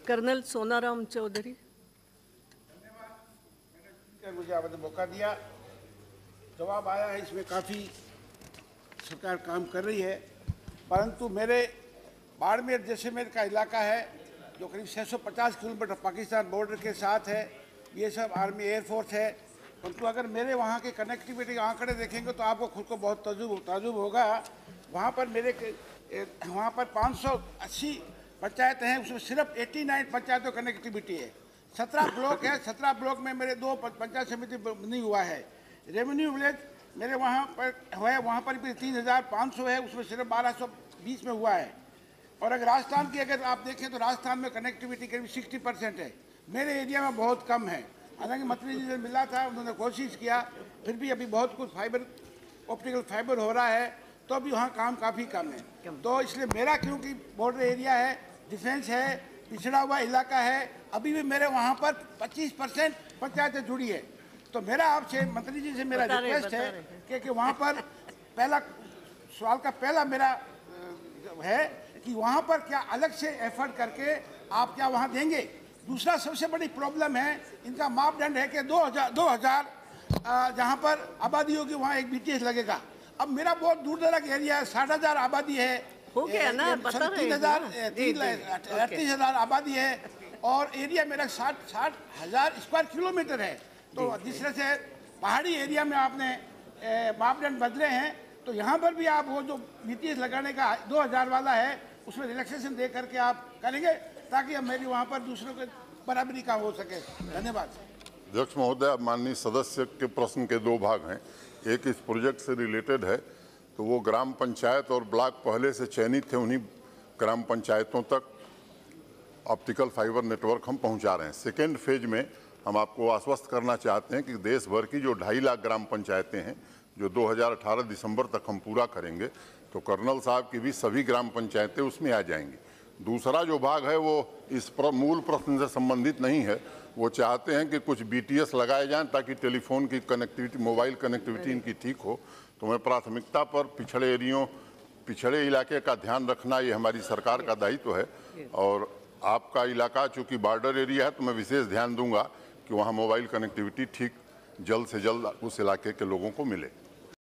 Colonel Sonaram Chaudhary. मुझे आपने मौका दिया, जवाब आया है, इसमें काफ़ी सरकार काम कर रही है, परंतु मेरे बाड़मेर जैसलमेर का इलाका है जो करीब 650 किलोमीटर पाकिस्तान बॉर्डर के साथ है। ये सब आर्मी एयरफोर्स है, परंतु अगर मेरे वहाँ के कनेक्टिविटी के आंकड़े देखेंगे तो आपको खुद को बहुत ताजुब होगा। वहाँ पर 580 पंचायतें हैं, उसमें सिर्फ 89 पंचायतों कनेक्टिविटी है। 17 ब्लॉक है, 17 ब्लॉक में मेरे 2 पंचायत समिति नहीं हुआ है। रेवेन्यू विलेज मेरे वहाँ पर भी 3500 है, उसमें सिर्फ 1220 में हुआ है। और अगर राजस्थान की अगर आप देखें तो राजस्थान में कनेक्टिविटी करीब 60% है, मेरे एरिया में बहुत कम है। हालांकि मंत्री जी से मिला था, उन्होंने कोशिश किया, फिर भी अभी बहुत कुछ ऑप्टिकल फाइबर हो रहा है, तो अभी वहाँ काम काफ़ी कम है। तो इसलिए मेरा, क्योंकि बॉर्डर एरिया है, डिफेंस है, पिछड़ा हुआ इलाका है, अभी भी मेरे वहाँ पर 25% पंचायतें जुड़ी है। तो मेरा आपसे, मंत्री जी से मेरा रिक्वेस्ट है कि वहाँ पर पहला सवाल का पहला मेरा है कि वहाँ पर क्या अलग से एफर्ट करके आप क्या वहाँ देंगे। दूसरा सबसे बड़ी प्रॉब्लम है, इनका मापदंड है कि 2000 जहाँ पर आबादी होगी वहाँ एक BTS लगेगा। अब मेरा बहुत दूर दराज एरिया है, 60,000 आबादी है, हो गया ना, 38,000 आबादी है, और एरिया मेरा 60,000 स्क्वायर किलोमीटर है। तो जिस तरह से पहाड़ी एरिया में आपने मापदंड बदले हैं, तो यहाँ पर भी आप वो जो BTS लगाने का 2000 वाला है उसमें रिलैक्सेशन दे करके आप करेंगे, ताकि अब मेरी वहाँ पर दूसरों के बराबरी का हो सके। धन्यवाद। अध्यक्ष महोदय, माननीय सदस्य के प्रश्न के 2 भाग हैं। एक इस प्रोजेक्ट से रिलेटेड है, तो वो ग्राम पंचायत और ब्लॉक पहले से चयनित थे, उन्हीं ग्राम पंचायतों तक ऑप्टिकल फाइबर नेटवर्क हम पहुंचा रहे हैं। सेकेंड फेज में हम आपको आश्वस्त करना चाहते हैं कि देश भर की जो 2.5 लाख ग्राम पंचायतें हैं, जो 2018 दिसंबर तक हम पूरा करेंगे, तो कर्नल साहब की भी सभी ग्राम पंचायतें उसमें आ जाएंगी। दूसरा जो भाग है वो इस मूल प्रश्न से संबंधित नहीं है। वो चाहते हैं कि कुछ BTS लगाए जाएं ताकि टेलीफोन की कनेक्टिविटी, मोबाइल कनेक्टिविटी इनकी ठीक हो। तो मैं प्राथमिकता पर पिछड़े इलाके का ध्यान रखना, ये हमारी सरकार का दायित्व है। और आपका इलाका चूँकि बॉर्डर एरिया है, तो मैं विशेष ध्यान दूंगा कि वहाँ मोबाइल कनेक्टिविटी ठीक जल्द से जल्द उस इलाके के लोगों को मिले।